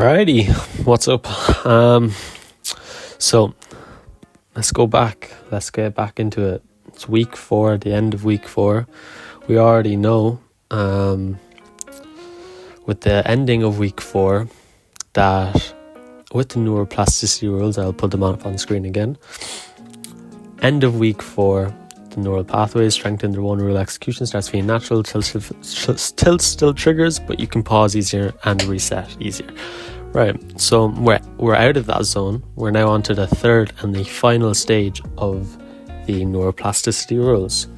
Alrighty, what's up? So let's go back. Let's get back into it. It's week 4, the end of week 4. We already know with the ending of week 4 that with the neuroplasticity rules, I'll put them up on screen again. End of week 4, the neural pathways strengthen their one rule execution starts feeling natural, tilt still triggers, but you can pause easier and reset easier. Right, so we're out of that zone. We're now on to the third and the final stage of the neuroplasticity rules.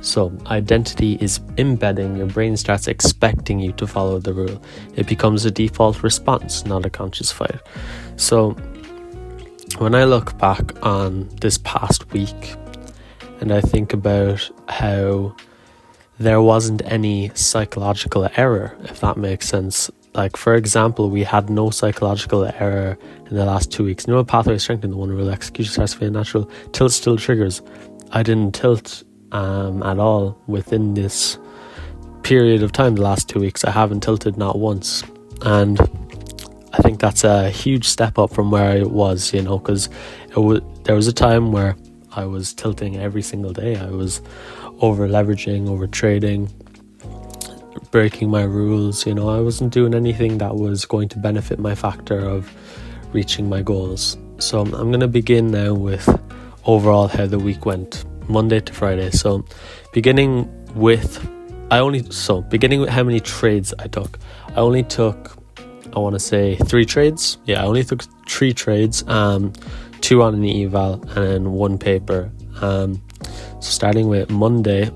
So identity is embedding. Your brain starts expecting you to follow the rule. It becomes a default response, not a conscious fight. So when I look back on this past week and I think about how there wasn't any psychological error, if that makes sense. Like, for example, we had no psychological error in the last 2 weeks. Neural pathway strengthened, the one rule execution starts feeling natural. Tilt still triggers. I didn't tilt at all within this period of time. The last 2 weeks, I haven't tilted not once, and I think that's a huge step up from where I was. Because there was a time where I was tilting every single day. I was over leveraging, over trading, breaking my rules. I wasn't doing anything that was going to benefit my factor of reaching my goals. So I'm going to begin now with overall how the week went, Monday to Friday. So beginning with how many trades I took. I only took, I want to say 3 trades. I only took 3 trades, 2 on an eval and then 1 paper. So starting with Monday,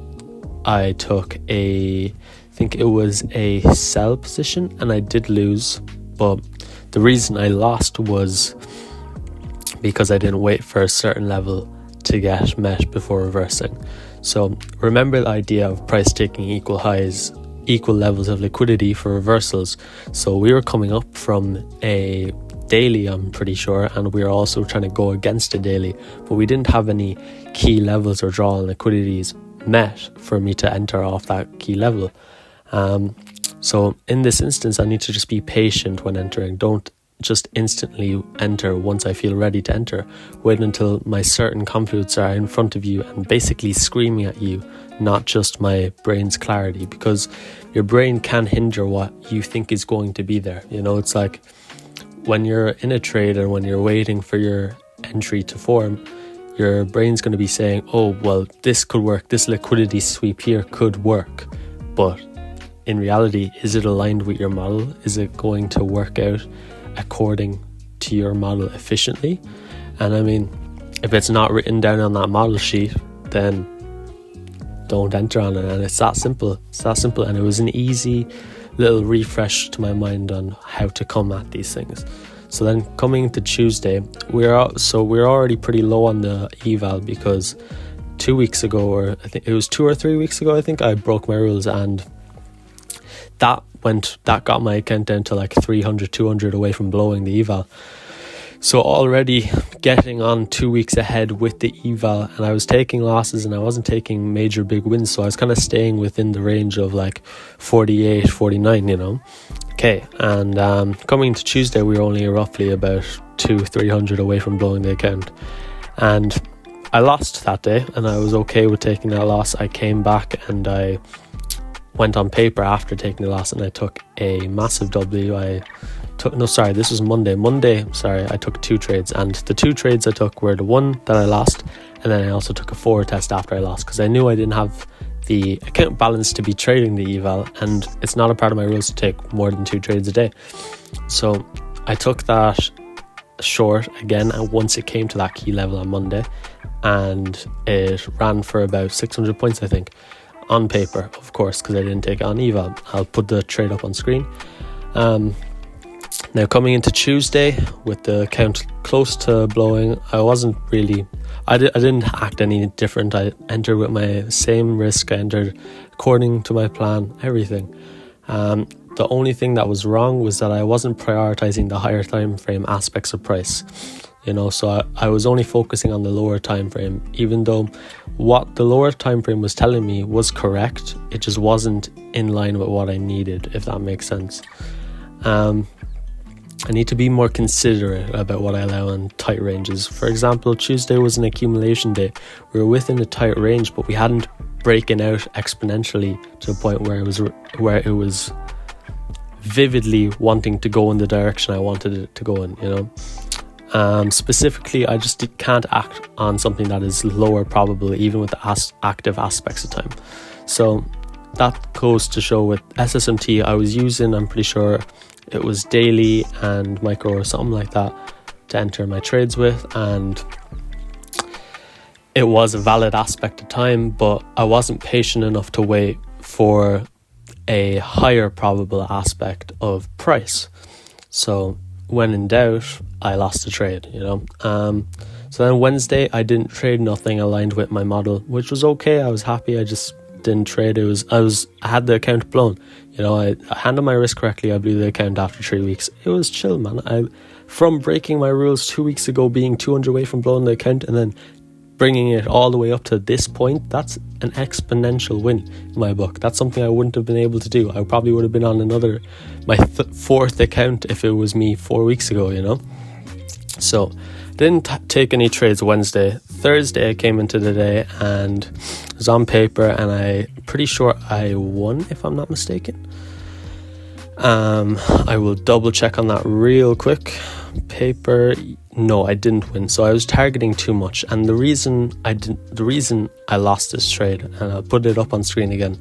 I took I think it was a sell position and I did lose, but the reason I lost was because I didn't wait for a certain level to get met before reversing. So remember the idea of price taking equal highs, equal levels of liquidity for reversals. So we were coming up from a daily, I'm pretty sure, and we were also trying to go against a daily, but we didn't have any key levels or draw on liquidities met for me to enter off that key level. So in this instance, I need to just be patient when entering. Don't just instantly enter once I feel ready to enter. Wait until my certain confidence are in front of you and basically screaming at you, not just my brain's clarity, because your brain can hinder what you think is going to be there. It's like when you're in a trade and when you're waiting for your entry to form, your brain's going to be saying, oh, well, this could work. This liquidity sweep here could work. But in reality, is it aligned with your model? Is it going to work out according to your model efficiently? And I mean, if it's not written down on that model sheet, then don't enter on it. And it's that simple. And it was an easy little refresh to my mind on how to come at these things. So then coming to Tuesday, we're already pretty low on the eval because 2 weeks ago, or I think it was 2 or 3 weeks ago, I think I broke my rules, and that got my account down to like 300, 200 away from blowing the eval. So already getting on 2 weeks ahead with the eval, and I was taking losses and I wasn't taking major big wins, so I was kind of staying within the range of like 48, 49, Okay, and coming to Tuesday, we were only roughly about 200-300 away from blowing the account, and I lost that day, and I was okay with taking that loss. I came back and I went on paper after taking the loss, and I took a massive W. This was Monday. I took 2 trades, and the 2 trades I took were the one that I lost, and then I also took a forward test after I lost, because I knew I didn't have the account balance to be trading the eval, and it's not a part of my rules to take more than 2 trades a day. So I took that short again, and once it came to that key level on Monday, and it ran for about 600 points, I think, on paper, of course, because I didn't take it on eval. I'll put the trade up on screen. Now coming into Tuesday with the account close to blowing, I didn't act any different. I entered with my same risk. I entered according to my plan, everything. The only thing that was wrong was that I wasn't prioritizing the higher time frame aspects of price. So I was only focusing on the lower time frame, even though what the lower time frame was telling me was correct. It just wasn't in line with what I needed, if that makes sense. I need to be more considerate about what I allow on tight ranges. For example, Tuesday was an accumulation day. We were within a tight range, but we hadn't broken out exponentially to the point where it was vividly wanting to go in the direction I wanted it to go in, Specifically, I just can't act on something that is lower probable, even with the active aspects of time. So that goes to show with SSMT, I was using, I'm pretty sure it was daily and micro or something like that to enter my trades with, and it was a valid aspect of time, but I wasn't patient enough to wait for a higher probable aspect of price. So when in doubt, I lost the trade, So then Wednesday, I didn't trade, nothing aligned with my model, which was okay. I was happy. I just didn't trade. I had the account blown. I handled my risk correctly. I blew the account after 3 weeks. It was chill, man. From breaking my rules 2 weeks ago, being 200 away from blowing the account, and then bringing it all the way up to this point, that's an exponential win in my book. That's something I wouldn't have been able to do. I probably would have been on my fourth account if it was me 4 weeks ago, So didn't take any trades Wednesday. Thursday I came into the day and it was on paper, and I'm pretty sure I won, if I'm not mistaken. I will double check on that real quick. Paper, no, I didn't win. So I was targeting too much, and the reason I lost this trade, and I'll put it up on screen again.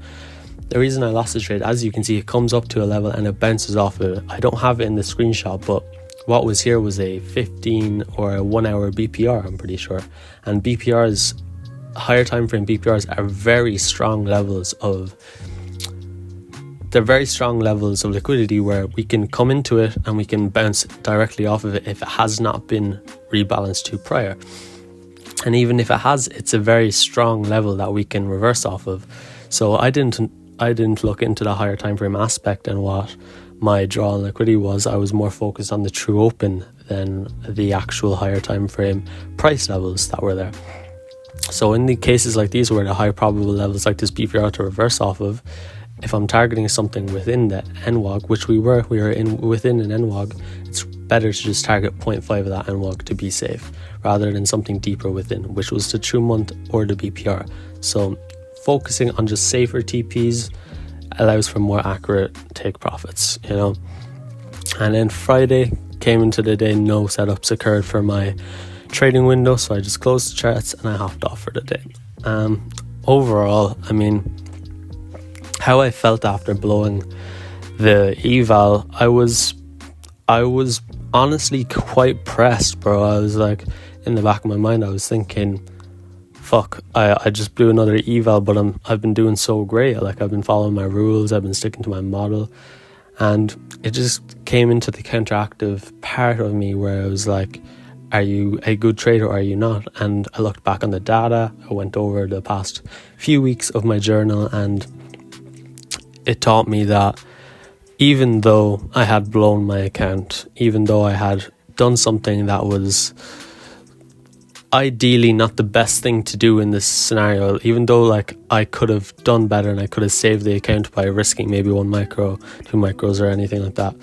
The reason I lost this trade, as you can see, it comes up to a level and it bounces off of it. I don't have it in the screenshot, but what was here was a 15 or a 1 hour BPR, I'm pretty sure. And BPRs, higher time frame BPRs, are very strong levels of liquidity where we can come into it and we can bounce directly off of it if it has not been rebalanced to prior. And even if it has, it's a very strong level that we can reverse off of. So I didn't look into the higher time frame aspect and what my draw on liquidity was. I was more focused on the true open than the actual higher time frame price levels that were there. So in the cases like these where the high probable levels like this BPR to reverse off of, if I'm targeting something within the NWOG, which we were within an NWOG, it's better to just target 0.5 of that NWOG to be safe, rather than something deeper within, which was the true month or the BPR. So focusing on just safer TPs allows for more accurate take profits, And then Friday came into the day, no setups occurred for my trading window, so I just closed the charts and I hopped off for the day. Overall, how I felt after blowing the eval, I was honestly quite pressed, bro. I was like, in the back of my mind, I was thinking, fuck, I just blew another eval, but I've been doing so great. Like, I've been following my rules, I've been sticking to my model, and it just came into the counteractive part of me where I was like, are you a good trader or are you not? And I looked back on the data, I went over the past few weeks of my journal, and it taught me that even though I had blown my account, even though I had done something that was ideally not the best thing to do in this scenario, even though I could have done better and I could have saved the account by risking maybe 1 micro, 2 micros or anything like that,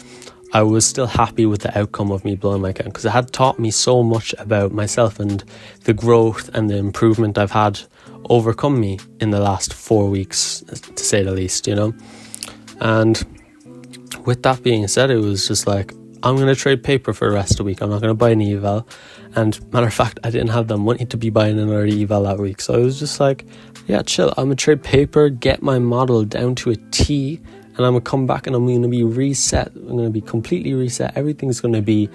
I was still happy with the outcome of me blowing my account, because it had taught me so much about myself and the growth and the improvement I've had overcome me in the last 4 weeks, to say the least, And with that being said, it was just like, I'm going to trade paper for the rest of the week. I'm not going to buy an eval. And matter of fact, I didn't have the money to be buying another eval that week. So I was just like, yeah, chill. I'm going to trade paper, get my model down to a T, and I'm going to come back and I'm going to be reset. I'm going to be completely reset. Everything's going to be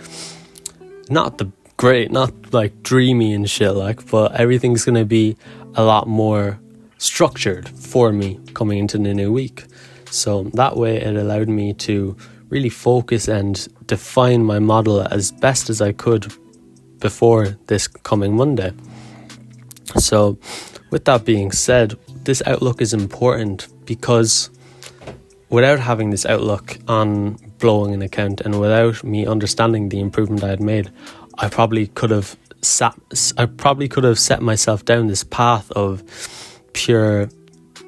not the great, not like dreamy and shit, but everything's going to be a lot more structured for me coming into the new week. So that way it allowed me to really focus and define my model as best as I could before this coming Monday. So with that being said, this outlook is important, because without having this outlook on blowing an account and without me understanding the improvement I had made, I probably could have set myself down this path of pure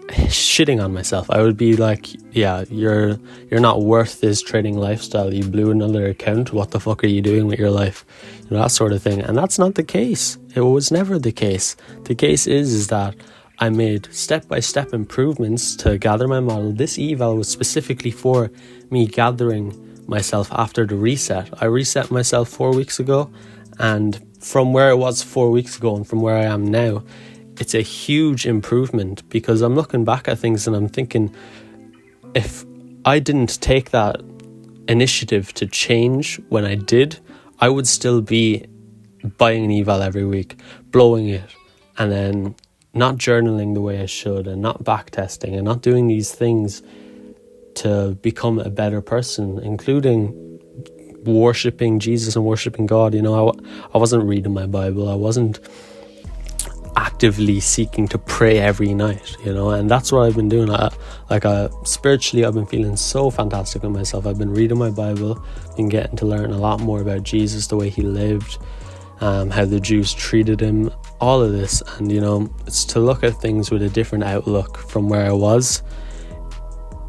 shitting on myself. I would be like, yeah, you're not worth this trading lifestyle. You blew another account. What the fuck are you doing with your life? That sort of thing. And that's not the case. It was never the case. The case is that I made step-by-step improvements to gather my model. This eval was specifically for me gathering myself after the reset. I reset myself 4 weeks ago, and from where it was 4 weeks ago and from where I am now, it's a huge improvement, because I'm looking back at things and I'm thinking, if I didn't take that initiative to change when I did, I would still be buying an eval every week, blowing it, and then not journaling the way I should, and not backtesting, and not doing these things to become a better person, including worshipping Jesus and worshipping God. I wasn't reading my Bible. I wasn't actively seeking to pray every night, and that's what I've been doing. Spiritually, I've been feeling so fantastic with myself. I've been reading my Bible, been getting to learn a lot more about Jesus, the way he lived, how the Jews treated him, all of this. And it's to look at things with a different outlook from where I was.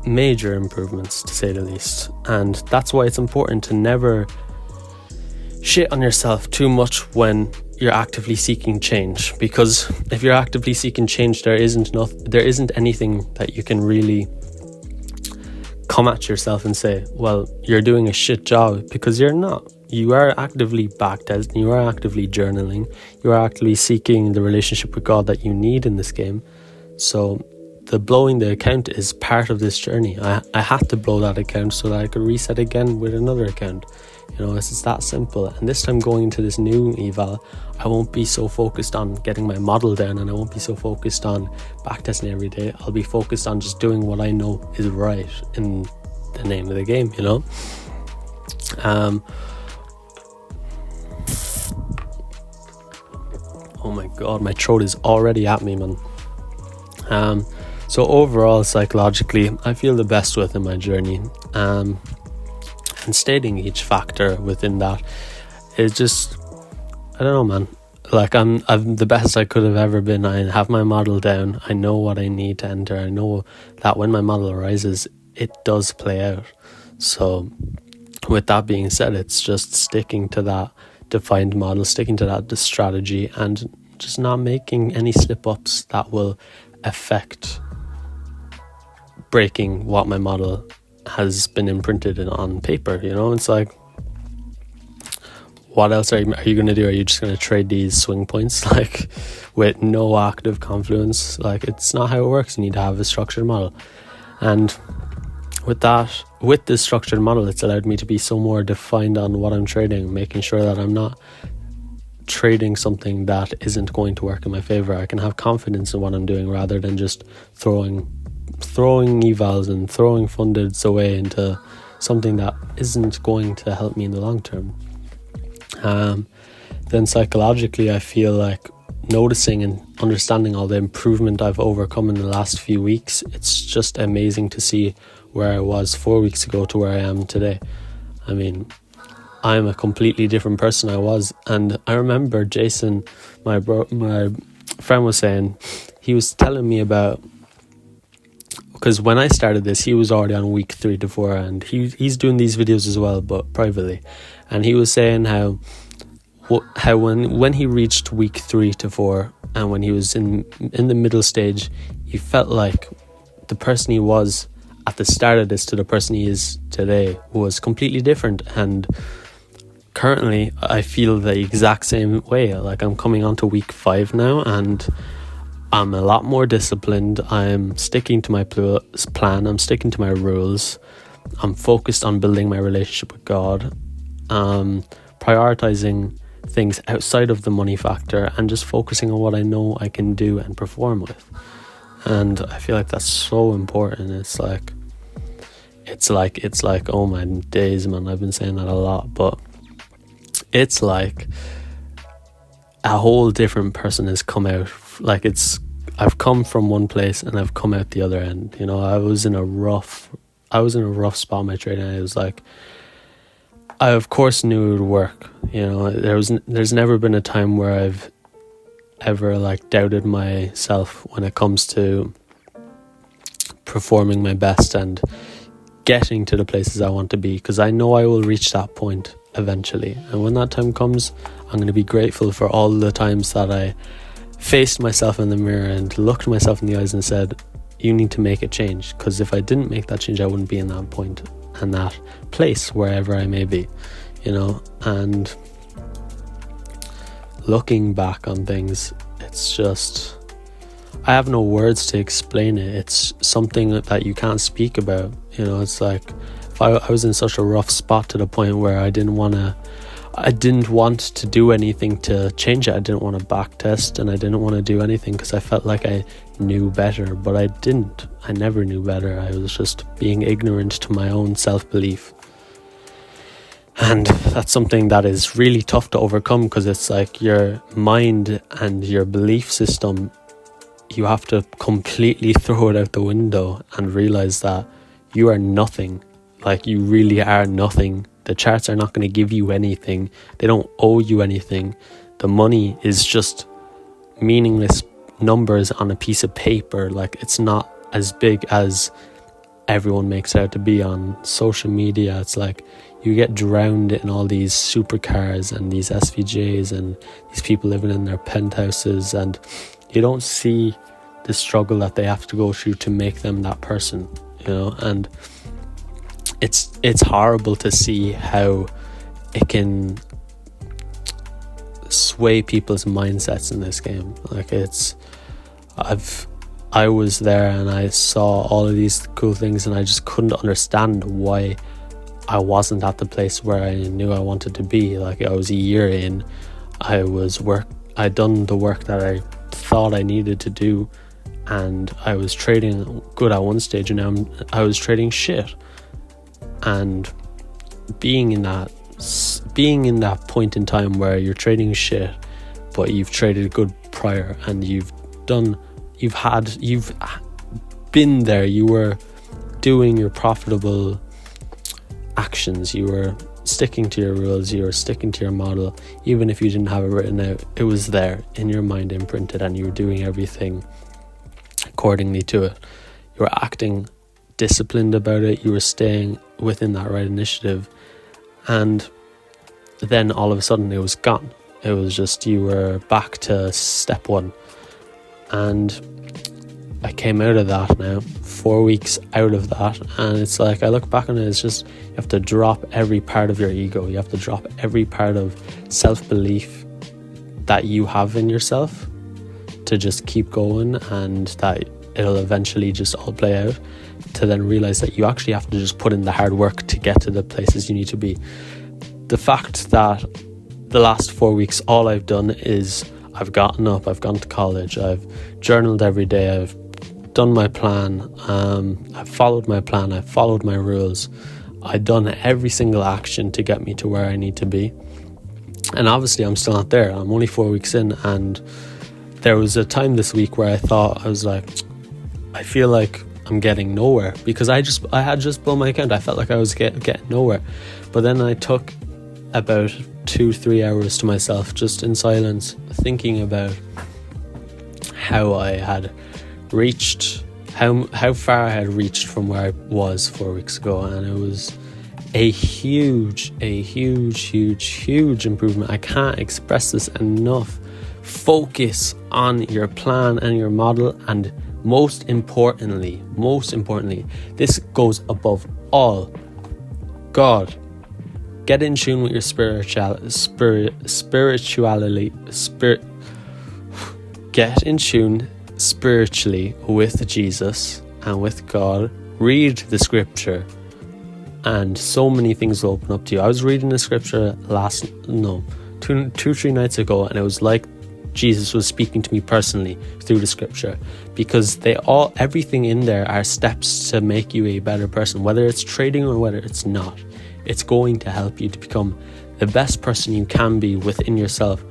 Major improvements, to say the least. And that's why it's important to never shit on yourself too much when you're actively seeking change, because if you're actively seeking change, there isn't anything that you can really come at yourself and say, well, you're doing a shit job, because you're not. You are actively backtesting, you are actively journaling, you are actively seeking the relationship with God that you need in this game. So the blowing the account is part of this journey. I had to blow that account so that I could reset again with another account. It's that simple. And this time, going into this new eval, I won't be so focused on getting my model down, and I won't be so focused on backtesting every day. I'll be focused on just doing what I know is right in the name of the game, Oh my god, my throat is already at me, man. So overall, psychologically, I feel the best within my journey. And stating each factor within that is just, I don't know, man. Like I'm the best I could have ever been. I have my model down. I know what I need to enter. I know that when my model arises, it does play out. So with that being said, it's just sticking to that defined model, sticking to that strategy, and just not making any slip-ups that will affect breaking what my model has been imprinted on paper. It's like, what else are you going to do? Are you just going to trade these swing points with no active confluence? It's not how it works. You need to have a structured model. And with this structured model, it's allowed me to be so more defined on what I'm trading, making sure that I'm not trading something that isn't going to work in my favor. I can have confidence in what I'm doing rather than just throwing evals and throwing fundeds away into something that isn't going to help me in the long term. Then psychologically, I feel like noticing and understanding all the improvement I've overcome in the last few weeks, it's just amazing to see where I was 4 weeks ago to where I am today. I mean, I'm a completely different person I was. And I remember Jason, my friend, was saying, he was telling me about, because when I started this, he was already on week 3 to 4, and he's doing these videos as well, but privately. And he was saying how when he reached week 3 to 4, and when he was in the middle stage, he felt like the person he was at the start of this to the person he is today was completely different. And currently, I feel the exact same way. Like, I'm coming on to week 5 now, and I'm a lot more disciplined. I'm sticking to my plan. I'm sticking to my rules. I'm focused on building my relationship with God, prioritizing things outside of the money factor, and just focusing on what I know I can do and perform with. And I feel like that's so important. It's like, oh my days, man, I've been saying that a lot, but it's like a whole different person has come out. Like, I've come from one place and I've come out the other end. I was in a rough spot in my trading. I was like, I of course knew it would work. There's never been a time where I've ever doubted myself when it comes to performing my best and getting to the places I want to be, because I know I will reach that point eventually. And when that time comes, I'm going to be grateful for all the times that I faced myself in the mirror and looked myself in the eyes and said, you need to make a change. Because if I didn't make that change, I wouldn't be in that point and that place, wherever I may be, you know. And looking back on things, it's just, I have no words to explain it. It's something that you can't speak about, you know. It's like, if I was in such a rough spot to the point where I didn't want to do anything to change it. I didn't want to back test, and I didn't want to do anything because I felt like I knew better, but I didn't. I never knew better. I was just being ignorant to my own self-belief. And that's something that is really tough to overcome, because it's like your mind and your belief system, you have to completely throw it out the window and realize that you are nothing. Like, you really are nothing. The charts are not going to give you anything. They don't owe you anything. The money is just meaningless numbers on a piece of paper. Like, it's not as big as everyone makes it out to be on social media. It's like you get drowned in all these supercars and these SVJs and these people living in their penthouses, and you don't see the struggle that they have to go through to make them that person, you know. And it's horrible to see how it can sway people's mindsets in this game. Like, I was there and I saw all of these cool things, and I just couldn't understand why I wasn't at the place where I knew I wanted to be. Like, I was a year in, I'd done the work that I thought I needed to do, and I was trading good at one stage, and now I was trading shit. And being in that point in time where you're trading shit, but you've traded good prior, and you've been there, you were doing your profitable actions, you were sticking to your rules, you were sticking to your model, even if you didn't have it written out, it was there in your mind imprinted, and you were doing everything accordingly to it. You were acting disciplined about it, you were staying within that right initiative, and then all of a sudden it was gone. It was just, you were back to step one. And I came out of that now, 4 weeks out of that, and it's like, I look back on it, it's just, you have to drop every part of your ego, you have to drop every part of self-belief that you have in yourself to just keep going, and that it'll eventually just all play out, to then realize that you actually have to just put in the hard work to get to the places you need to be. The fact that the last 4 weeks, all I've done is I've gotten up, I've gone to college, I've journaled every day, I've done my plan, I've followed my plan, I've followed my rules, I've done every single action to get me to where I need to be. And obviously I'm still not there. I'm only 4 weeks in, and there was a time this week where I was like, I feel like I'm getting nowhere, because I had just blown my account. I felt like I was getting nowhere. But then I took about 2-3 hours to myself, just in silence, thinking about how I had reached, how far I had reached from where I was 4 weeks ago. And it was a huge improvement. I can't express this enough. Focus on your plan and your model, and most importantly, this goes above all, God. Get in tune with your get in tune spiritually with Jesus and with God. Read the scripture, and so many things will open up to you. I was reading the scripture 2-3 nights ago, and it was like Jesus was speaking to me personally through the scripture, because everything in there are steps to make you a better person, whether it's trading or whether it's not. It's going to help you to become the best person you can be within yourself,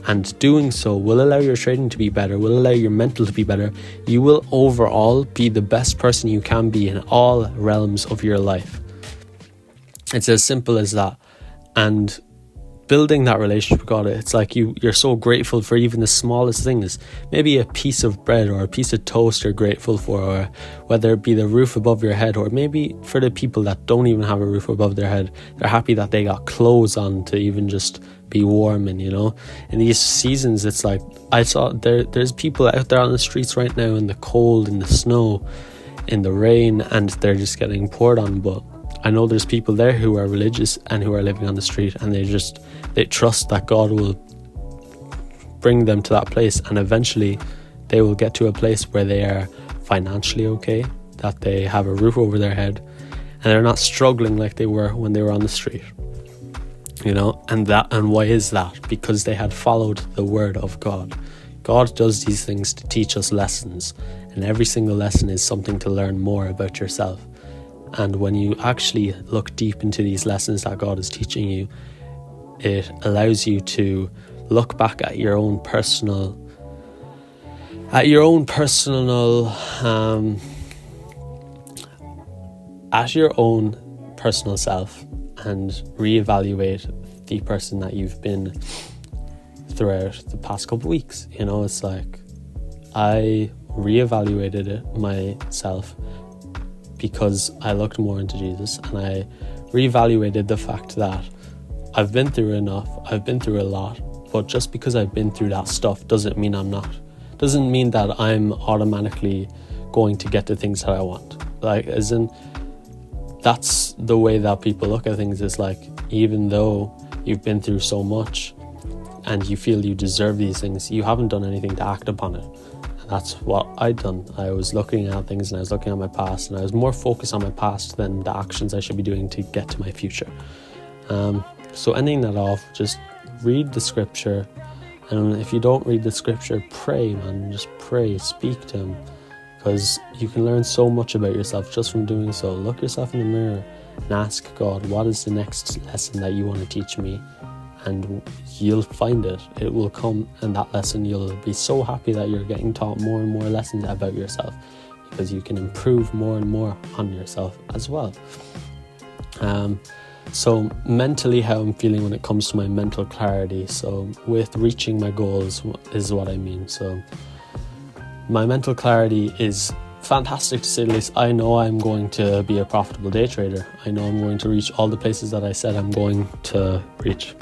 and doing so will allow your trading to be better, will allow your mental to be better. You will overall be the best person you can be in all realms of your life. It's as simple as that. And building that relationship with God, it's like you're so grateful for even the smallest things. Maybe a piece of bread or a piece of toast you're grateful for, or whether it be the roof above your head, or maybe for the people that don't even have a roof above their head, they're happy that they got clothes on to even just be warm. And in these seasons, it's like I saw there's people out there on the streets right now in the cold, in the snow, in the rain, and they're just getting poured on. But I know there's people there who are religious and who are living on the street, and they trust that God will bring them to that place, and eventually they will get to a place where they are financially okay, that they have a roof over their head, and they're not struggling like they were when they were on the street. And why is that? Because they had followed the word of God. God does these things to teach us lessons, and every single lesson is something to learn more about yourself. And when you actually look deep into these lessons that God is teaching you, it allows you to look back at your own personal self, and reevaluate the person that you've been throughout the past couple of weeks. It's like I reevaluated myself because I looked more into Jesus, and I reevaluated the fact that I've been through enough, I've been through a lot, but just because I've been through that stuff doesn't mean that I'm automatically going to get the things that I want. That's the way that people look at things. It's like, even though you've been through so much and you feel you deserve these things, you haven't done anything to act upon it. That's what I'd done. I was looking at things, and I was looking at my past, and I was more focused on my past than the actions I should be doing to get to my future. So ending that off, just read the scripture. And if you don't read the scripture, pray, man. Just pray, speak to him, because you can learn so much about yourself just from doing so. Look yourself in the mirror and ask God, what is the next lesson that you want to teach me? And you'll find it. It will come, and that lesson, you'll be so happy that you're getting taught more and more lessons about yourself, because you can improve more and more on yourself as well. So mentally, how I'm feeling when it comes to my mental clarity. So with reaching my goals is what I mean. So my mental clarity is fantastic, to say the least. I know I'm going to be a profitable day trader. I know I'm going to reach all the places that I said I'm going to reach.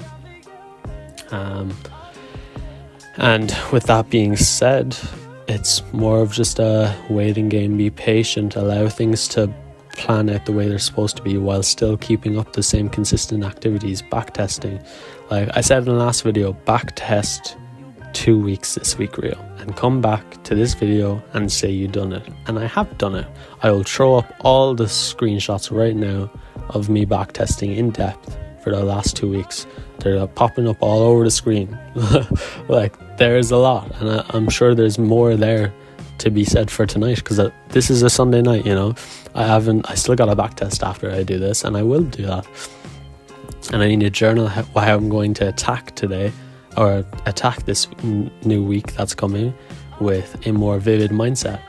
And with that being said, it's more of just a waiting game. Be patient, allow things to plan out the way they're supposed to be, while still keeping up the same consistent activities. Back testing, like I said in the last video, back test 2 weeks this week, Rio, and come back to this video and say you done it. And I have done it. I will throw up all the screenshots right now of me back testing in depth for the last 2 weeks. They're popping up all over the screen. Like, there's a lot, and I'm sure there's more there to be said for tonight, because this is a Sunday night. I still got a back test after I do this, and I will do that. And I need to journal how I'm going to attack today, or attack this new week that's coming, with a more vivid mindset.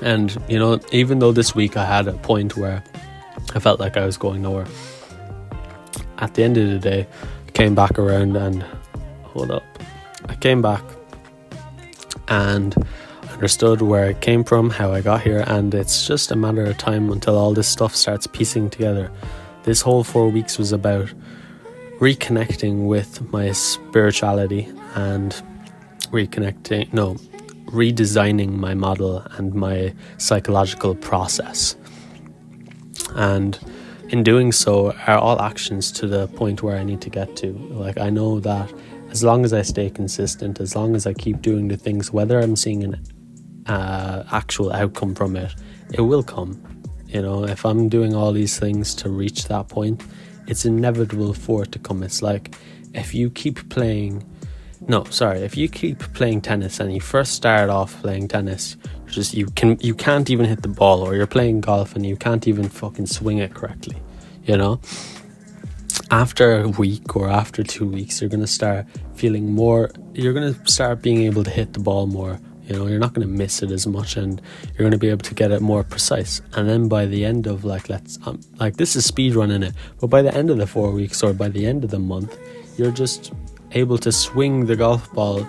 And even though this week I had a point where I felt like I was going nowhere, at the end of the day, I came back around and I came back and understood where I came from, how I got here, and it's just a matter of time until all this stuff starts piecing together. This whole 4 weeks was about reconnecting with my spirituality and redesigning my model and my psychological process. And in doing so are all actions to the point where I need to get to. Like, I know that as long as I stay consistent, as long as I keep doing the things, whether I'm seeing an actual outcome from it, it will come. If I'm doing all these things to reach that point, it's inevitable for it to come. It's like if you keep playing tennis, and you first start off playing tennis, you can't even hit the ball, or you're playing golf and you can't even fucking swing it correctly. After a week or after 2 weeks, you're going to start feeling more, you're going to start being able to hit the ball more, You know, you're not going to miss it as much, and you're going to be able to get it more precise. And then by the end of like this is speed running it, but by the end of the 4 weeks or by the end of the month, you're just able to swing the golf ball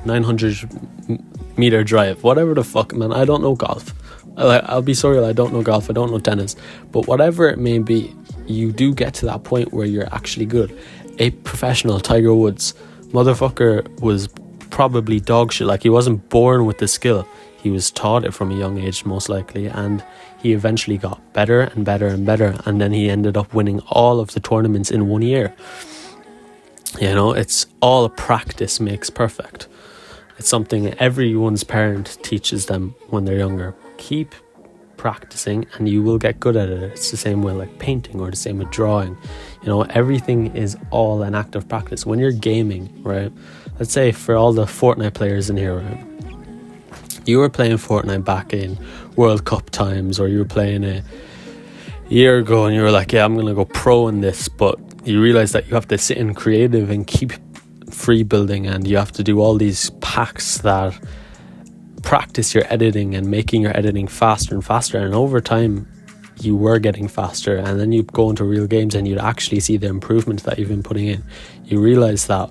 900-meter drive, whatever the fuck, man. I don't know golf. I'll be sorry, I don't know golf, I don't know tennis, but whatever it may be, you do get to that point where you're actually good. A professional, Tiger Woods, motherfucker was probably dog shit. Like, he wasn't born with the skill, he was taught it from a young age most likely, and he eventually got better and better and better, and then he ended up winning all of the tournaments in 1 year. You know, it's all practice makes perfect. It's something everyone's parent teaches them when they're younger. Keep practicing and you will get good at it. It's the same with like painting or the same with drawing. You know, everything is all an act of practice. When you're gaming, right? Let's say for all the Fortnite players in here, right? You were playing Fortnite back in World Cup times, or you were playing a year ago and you were like, yeah, I'm going to go pro in this, but you realize that you have to sit in creative and keep free building, and you have to do all these packs that practice your editing and making your editing faster and faster, and over time you were getting faster, and then you go into real games and you'd actually see the improvement that you've been putting in. You realize that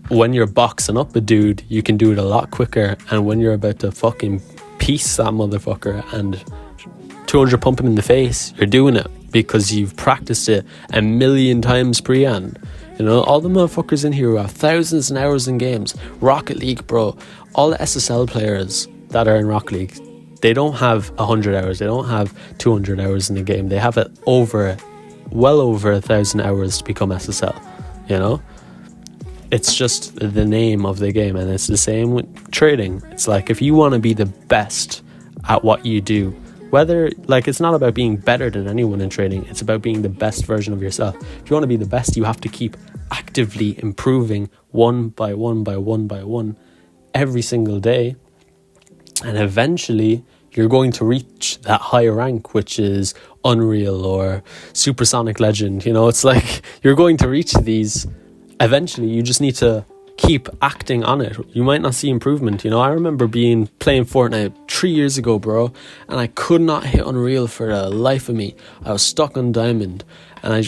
when you're boxing up a dude, you can do it a lot quicker, and when you're about to fucking piece that motherfucker and 200 pumping in the face, you're doing it because you've practiced it a million times pre-hand. You know, all the motherfuckers in here who have thousands and hours in games. Rocket League, bro. All the SSL players that are in Rocket League, they don't have 100 hours. They don't have 200 hours in the game. They have it well over 1,000 hours to become SSL. You know? It's just the name of the game. And it's the same with trading. It's like, if you want to be the best at what you do, whether, like, it's not about being better than anyone in trading, it's about being the best version of yourself. If you want to be the best, you have to keep actively improving one by one every single day, and eventually you're going to reach that high rank, which is Unreal or Supersonic Legend. You know, it's like you're going to reach these eventually. You just need to keep acting on it. You might not see improvement. You know, I remember playing Fortnite 3 years ago, bro, and I could not hit Unreal for the life of me. I was stuck on Diamond, and I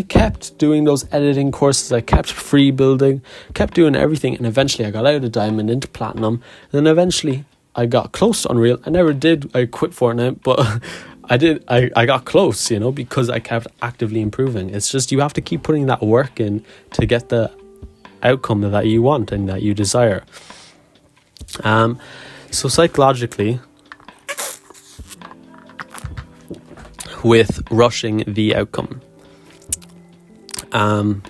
kept doing those editing courses. I kept free building, kept doing everything, and eventually I got out of Diamond into Platinum, and then eventually I got close to Unreal. I never did. I quit Fortnite, but I got close, you know, because I kept actively improving. It's just, you have to keep putting that work in to get the outcome that you want and that you desire. So psychologically, with rushing the outcome, I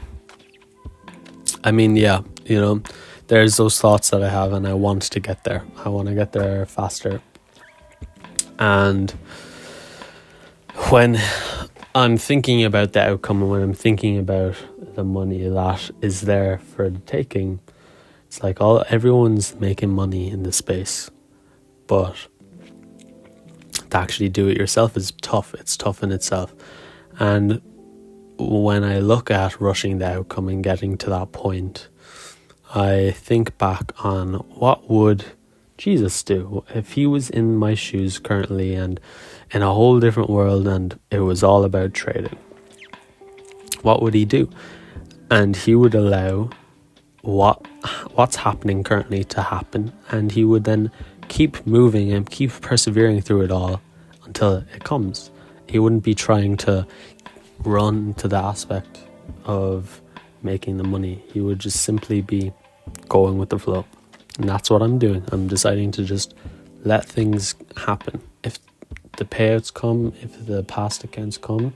mean, yeah, you know, there's those thoughts that I have, and I want to get there. I want to get there faster. And when I'm thinking about the outcome, and when I'm thinking about the money that is there for the taking, it's like everyone's making money in this space, but to actually do it yourself is tough. It's tough in itself. And when I look at rushing the outcome and getting to that point, I think back on what would Jesus do if he was in my shoes currently and in a whole different world, and it was all about trading. What would he do? And he would allow what's happening currently to happen, and he would then keep moving and keep persevering through it all until it comes. He wouldn't be trying to run to the aspect of making the money. He would just simply be going with the flow. And that's what I'm doing. I'm deciding to just let things happen. If the payouts come, if the past accounts come,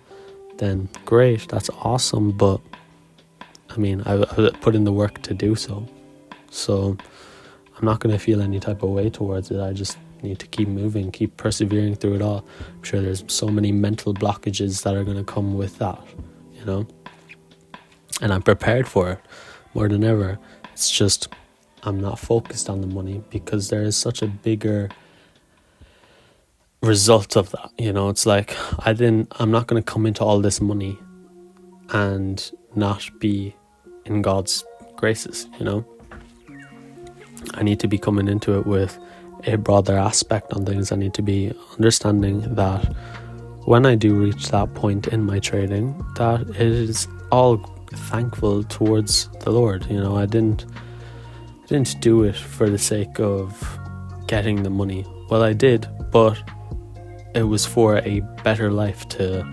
then great, that's awesome. But I mean, I put in the work to do so. So I'm not going to feel any type of way towards it. I just need to keep moving, keep persevering through it all. I'm sure there's so many mental blockages that are going to come with that, you know. And I'm prepared for it more than ever. It's just, I'm not focused on the money because there is such a bigger result of that. You know, it's like I'm not going to come into all this money and not be in God's graces, you know. I need to be coming into it with a broader aspect on things. I need to be understanding that when I do reach that point in my trading, that it is all thankful towards the Lord. I didn't do it for the sake of getting the money. Well, I did, but it was for a better life, to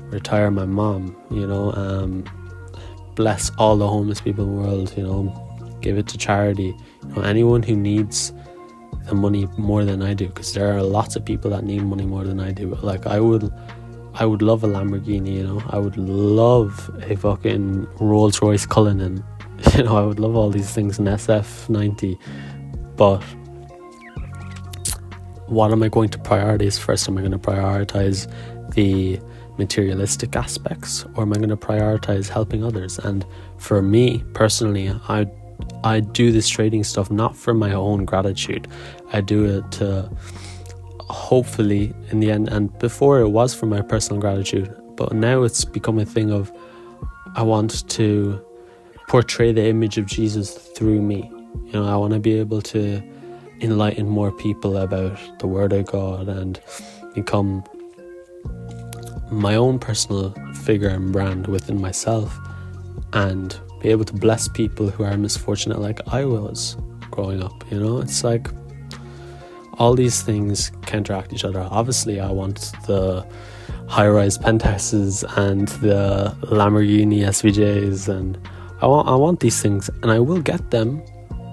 retire my mom, bless all the homeless people in the world, give it to charity, anyone who needs the money more than I do, because there are lots of people that need money more than I do. Like, I would love a Lamborghini, I would love a fucking Rolls Royce Cullinan, I would love all these things, an SF90, but what am I going to prioritize first? Am I going to prioritize the materialistic aspects, or am I going to prioritize helping others? And for me personally, I do this trading stuff not for my own gratitude. I do it to hopefully in the end, and before it was for my personal gratitude, but now it's become a thing of I want to portray the image of Jesus through me. I want to be able to enlighten more people about the Word of God and become my own personal figure and brand within myself, and be able to bless people who are misfortunate like I was growing up. It's like all these things counteract each other. Obviously, I want the high-rise penthouses and the Lamborghini SVJs, and I want these things, and I will get them.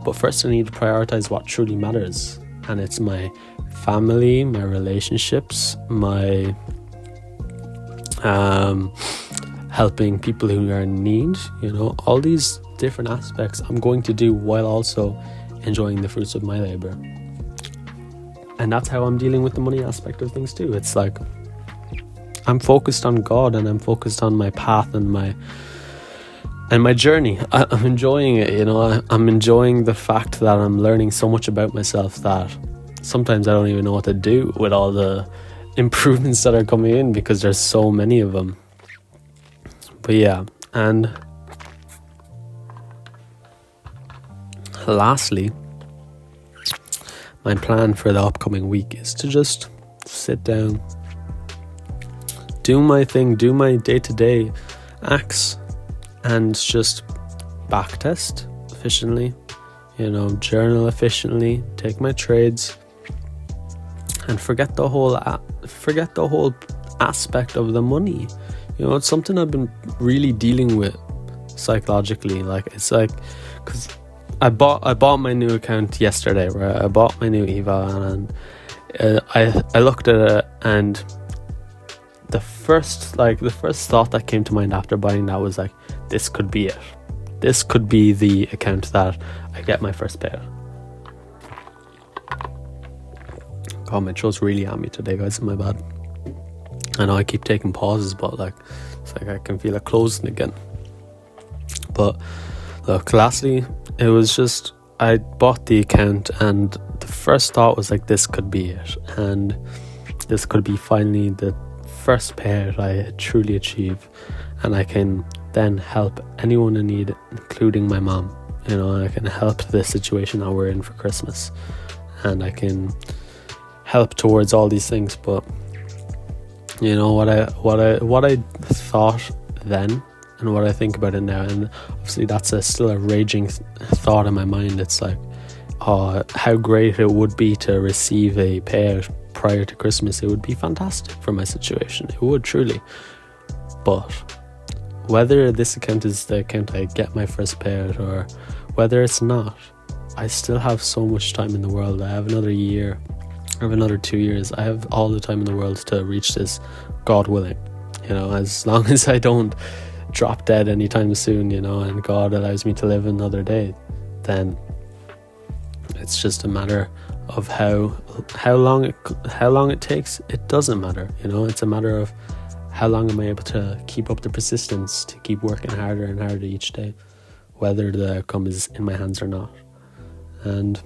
But first I need to prioritize what truly matters, and it's my family, my relationships, my helping people who are in need, all these different aspects I'm going to do while also enjoying the fruits of my labor. And that's how I'm dealing with the money aspect of things too. It's like I'm focused on God, and I'm focused on my path and my journey. I'm enjoying it, I'm enjoying the fact that I'm learning so much about myself that sometimes I don't even know what to do with all the improvements that are coming in, because there's so many of them. But yeah, and lastly, my plan for the upcoming week is to just sit down, do my thing, do my day-to-day acts, and just backtest efficiently, journal efficiently, take my trades, and forget the whole aspect of the money. It's something I've been really dealing with psychologically. Like, it's like, because I bought my new account yesterday, right? I bought my new EVA, and I looked at it, and the first thought that came to mind after buying that was like, this could be it. This could be the account that I get my first payout. God, my throat's really at me today, guys. My bad. I know I keep taking pauses, but it's like I can feel it closing again. But look, lastly, it was just, I bought the account, and the first thought was like, this could be it, and this could be finally the first payout I truly achieve, and I can then help anyone in need, including my mom. I can help the situation that we're in for Christmas, and I can help towards all these things. But what I thought then, and what I think about it now, and obviously that's still a raging thought in my mind. It's like, how great it would be to receive a payout prior to Christmas. It would be fantastic for my situation. It would truly. But whether this account is the account I get my first payout, or whether it's not, I still have so much time in the world. I have another year, I have another 2 years. I have all the time in the world to reach this, God willing. As long as I don't drop dead anytime soon, and God allows me to live another day, then it's just a matter of how long it takes. It doesn't matter. It's a matter of how long am I able to keep up the persistence to keep working harder and harder each day, whether the outcome is in my hands or not. And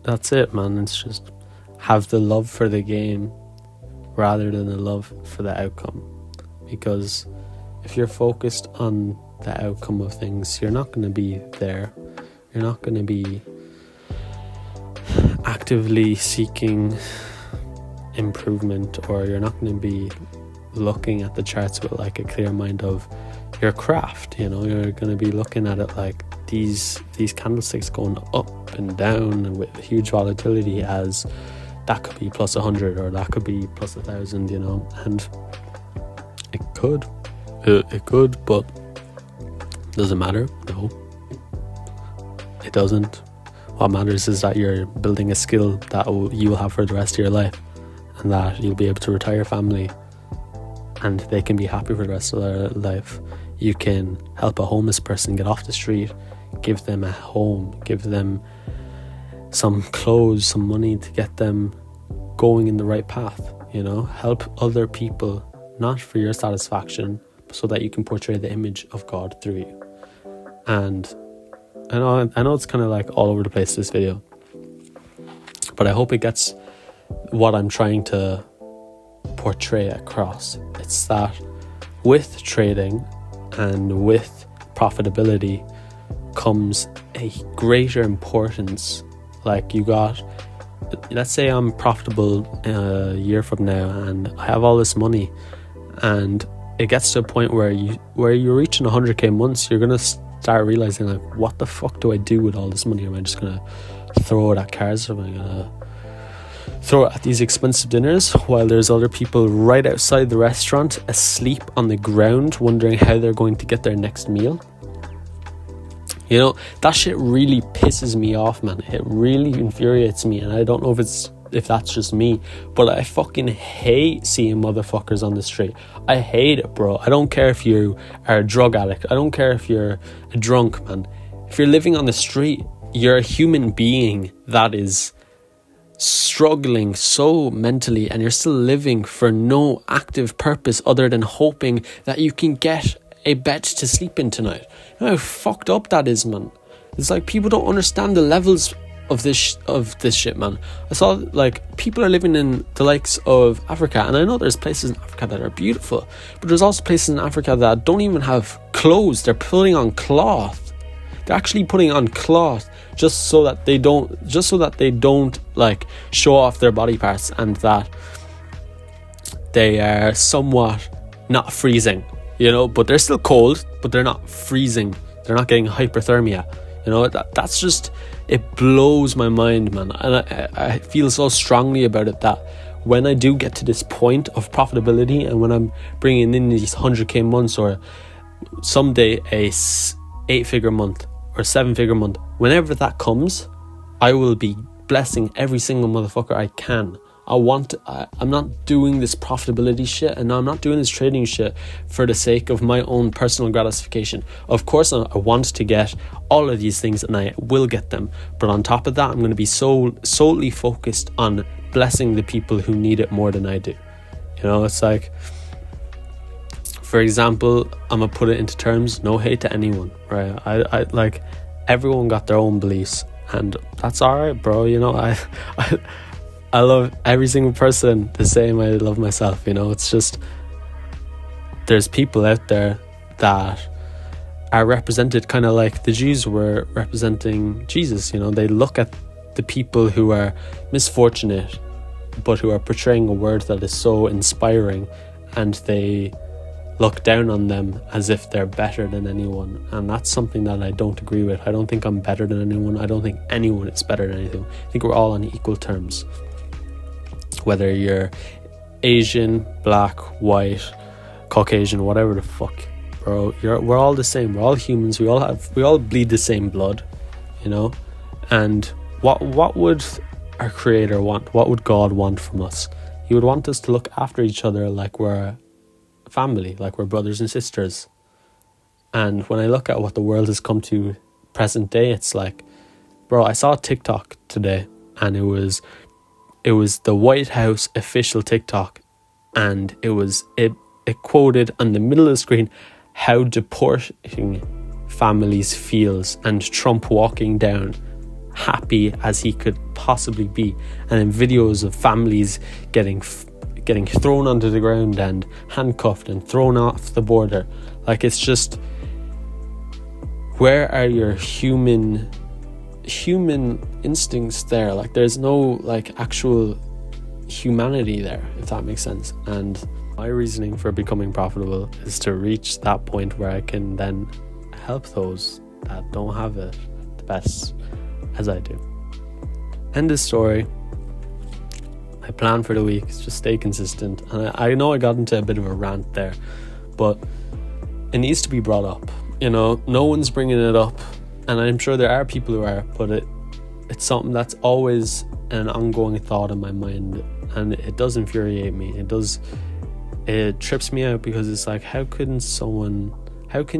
that's it, man. It's just have the love for the game rather than the love for the outcome. Because if you're focused on the outcome of things, you're not going to be there. You're not going to be actively seeking improvement, or you're not going to be looking at the charts with like a clear mind of your craft. You're going to be looking at it like these candlesticks going up and down and with huge volatility, as that could be plus 100 or that could be plus 1,000, and it could, but does it matter? No, it doesn't. What matters is that you're building a skill that you will have for the rest of your life, and that you'll be able to retire your family and they can be happy for the rest of their life. You can help a homeless person get off the street, give them a home, give them some clothes, some money to get them going in the right path. Help other people, not for your satisfaction, so that you can portray the image of God through you. And I know it's kind of like all over the place, this video, but I hope it gets what I'm trying to portray across. It's that with trading and with profitability comes a greater importance. Like, let's say I'm profitable a year from now and I have all this money, and it gets to a point where you're reaching 100k months. You're gonna start realizing, like, what the fuck do I do with all this money? Am I just gonna throw it at cars, or am I gonna throw it at these expensive dinners while there's other people right outside the restaurant asleep on the ground wondering how they're going to get their next meal? That shit really pisses me off, man. It really infuriates me, and I don't know if that's just me, but I fucking hate seeing motherfuckers on the street. I hate it, bro. I don't care if you are a drug addict. I don't care if you're a drunk, man. If you're living on the street, you're a human being that is struggling so mentally, and you're still living for no active purpose other than hoping that you can get a bed to sleep in tonight. You know how fucked up that is, man. It's like people don't understand the levels of this shit, man. I saw, like, people are living in the likes of Africa, and I know there's places in Africa that are beautiful, but there's also places in Africa that don't even have clothes. They're putting on cloth. They're actually putting on cloth just so that they don't like show off their body parts, and that they are somewhat not freezing, but they're still cold, but they're not freezing. They're not getting hypothermia. That's just, it blows my mind, man. And I feel so strongly about it that when I do get to this point of profitability, and when I'm bringing in these 100k months, or someday a 8-figure month or 7-figure month, whenever that comes, I will be blessing every single motherfucker I can. I'm not doing this profitability shit, and I'm not doing this trading shit for the sake of my own personal gratification. Of course, I want to get all of these things, and I will get them. But on top of that, I'm going to be solely focused on blessing the people who need it more than I do. It's like, for example, I'm going to put it into terms, no hate to anyone, right? I like, everyone got their own beliefs, and that's alright, bro. I love every single person the same I love myself. It's just, there's people out there that are represented kind of like the Jews were representing Jesus. They look at the people who are misfortunate, but who are portraying a word that is so inspiring, and they look down on them as if they're better than anyone. And that's something that I don't agree with. I don't think I'm better than anyone. I don't think anyone is better than anything. I think we're all on equal terms. Whether you're Asian, black, white, Caucasian, whatever the fuck, bro, we're all the same. We're all humans. We all bleed the same blood, And what would our Creator want? What would God want from us? He would want us to look after each other like we're family, like we're brothers and sisters. And when I look at what the world has come to present day, it's like, bro, I saw a TikTok today, and it was the White House official TikTok, and it quoted on the middle of the screen how deporting families feels, and Trump walking down happy as he could possibly be, and in videos of families getting thrown onto the ground and handcuffed and thrown off the border. Like, it's just, where are your human human instincts there. Like there's no like actual humanity there, if that makes sense. And my reasoning for becoming profitable is to reach that point where I can then help those that don't have it the best as I do. End of story. My plan for the week is just stay consistent. And I know I got into a bit of a rant there, but it needs to be brought up. You know, no one's bringing it up, and I'm sure there are people who are, but it's something that's always an ongoing thought in my mind, and it does infuriate me. It trips me out, because it's like, how can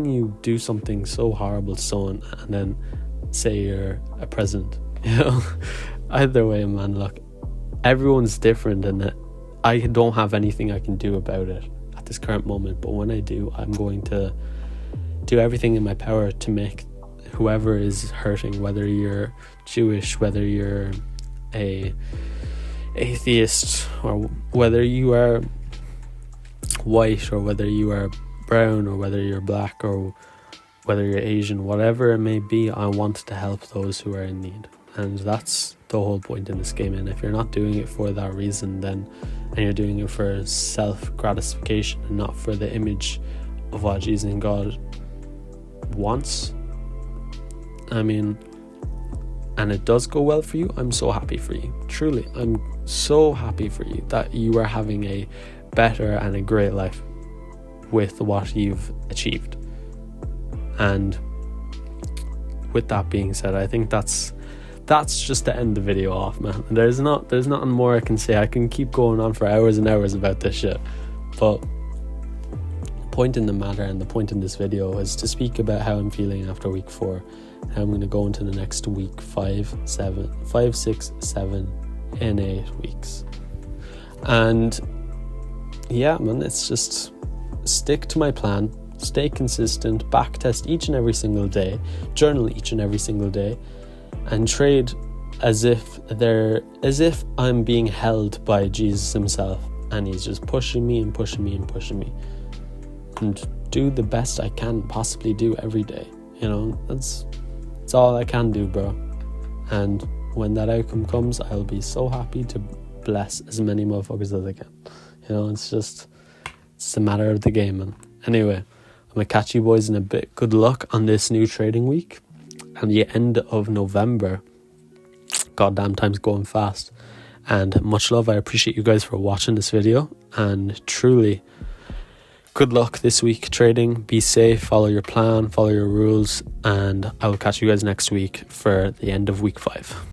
you do something so horrible to someone and then say you're a president? You know, either way, man, look, everyone's different, and I don't have anything I can do about it at this current moment. But when I do, I'm going to do everything in my power to make whoever is hurting, whether you're Jewish, whether you're a atheist, or whether you are white, or whether you are brown, or whether you're black, or whether you're Asian, whatever it may be, I want to help those who are in need. And that's the whole point in this game. And if you're not doing it for that reason, and you're doing it for self-gratification and not for the image of what Jesus and God wants, I mean, and it does go well for you, I'm so happy for you. Truly, I'm so happy for you that you are having a better and a great life with what you've achieved. And with that being said, I think that's just to end the video off, man. There's nothing more I can say. I can keep going on for hours and hours about this shit, but the point in the matter, and the point in this video, is to speak about how I'm feeling after week 4, and how I'm going to go into the next week 5, 6, 7 and 8 weeks. And yeah, man, it's just stick to my plan, stay consistent, backtest each and every single day, journal each and every single day, and trade as if I'm being held by Jesus himself, and he's just pushing me and pushing me and pushing me, and do the best I can possibly do every day. You know, that's all I can do, bro. And when that outcome comes, I'll be so happy to bless as many motherfuckers as I can. You know, it's a matter of the game, man. Anyway, I'm gonna catch you boys in a bit. Good luck on this new trading week and the end of November. Goddamn, time's going fast. And much love. I appreciate you guys for watching this video, and truly good luck this week trading. Be safe, follow your plan, follow your rules, and I will catch you guys next week for the end of week 5.